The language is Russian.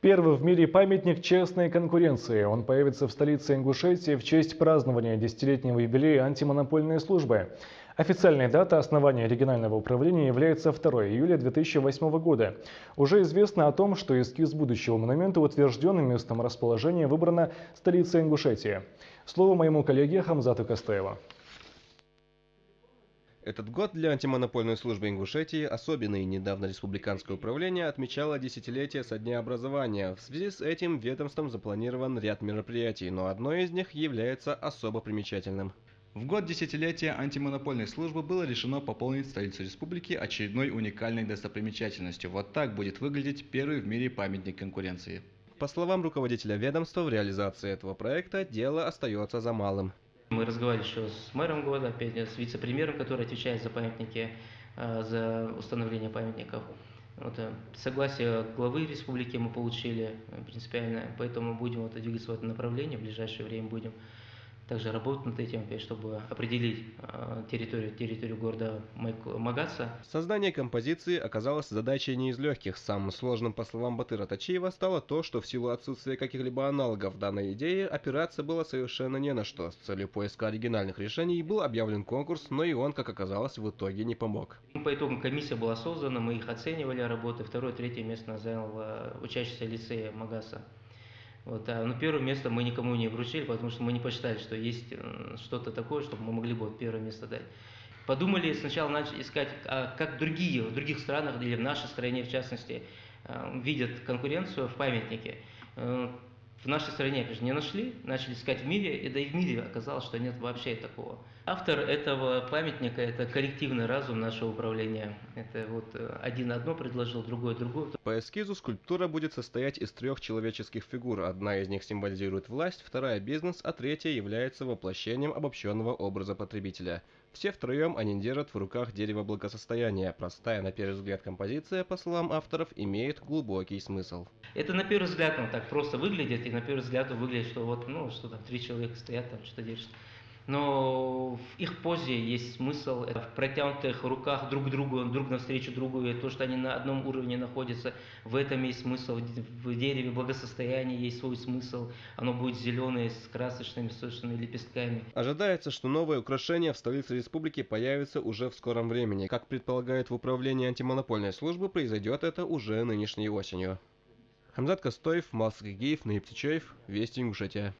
Первый в мире памятник честной конкуренции. Он появится в столице Ингушетии в честь празднования десятилетнего юбилея антимонопольной службы. Официальная дата основания регионального управления является 2 июля 2008 года. Уже известно о том, что эскиз будущего монумента утвержден, и местом расположения выбрана столица Ингушетии. Слово моему коллеге Хамзату Кастаеву. Этот год для антимонопольной службы Ингушетии особенный. Недавно Республиканское управление отмечало десятилетие со дня образования. В связи с этим ведомством запланирован ряд мероприятий, но одно из них является особо примечательным. В год десятилетия антимонопольной службы было решено пополнить столицу республики очередной уникальной достопримечательностью. Вот так будет выглядеть первый в мире памятник конкуренции. По словам руководителя ведомства, в реализации этого проекта дело остается за малым. Мы разговаривали еще с мэром города, опять с вице-премьером, который отвечает за памятники, за установление памятников. Согласие главы республики мы получили принципиальное, поэтому будем двигаться в этом направлении. В ближайшее время будем также работать над этим, чтобы определить территорию города Магаса. Создание композиции оказалось задачей не из легких. Самым сложным, по словам Батыра Тачиева, стало то, что в силу отсутствия каких-либо аналогов данной идеи опираться было совершенно не на что. С целью поиска оригинальных решений был объявлен конкурс, но и он, как оказалось, в итоге не помог. По итогам комиссия была создана, мы их оценивали работы. Второе, третье место занял учащийся лицея Магаса. Но первое место мы никому не вручили, потому что мы не посчитали, что есть что-то такое, чтобы мы могли бы первое место дать. Подумали, сначала начали искать, как в других странах, или в нашей стране в частности, видят конкуренцию в памятнике. В нашей стране, опять же, не нашли, начали искать в мире, и да и в мире оказалось, что нет вообще такого. Автор этого памятника – это коллективный разум нашего управления. Это один одно предложил, другое другое. По эскизу скульптура будет состоять из 3 человеческих фигур. Одна из них символизирует власть, вторая – бизнес, а третья является воплощением обобщенного образа потребителя. Все втроем они держат в руках дерево благосостояния. Простая, на первый взгляд, композиция, по словам авторов, имеет глубокий смысл. Это на первый взгляд так просто выглядит, и на первый взгляд выглядит, что что там 3 человека стоят, там что-то держат. Но в их позе есть смысл, в протянутых руках друг навстречу другу, и то, что они на одном уровне находятся, в этом есть смысл. В дереве благосостояния есть свой смысл, оно будет зеленое, с красочными, сочными лепестками. Ожидается, что новое украшение в столице республики появится уже в скором времени. Как предполагает в управлении антимонопольной службы, произойдет это уже нынешней осенью. Хамзат Кастаев, Малсак Игиев, Наиб Тичаев, Вести Ингушетия.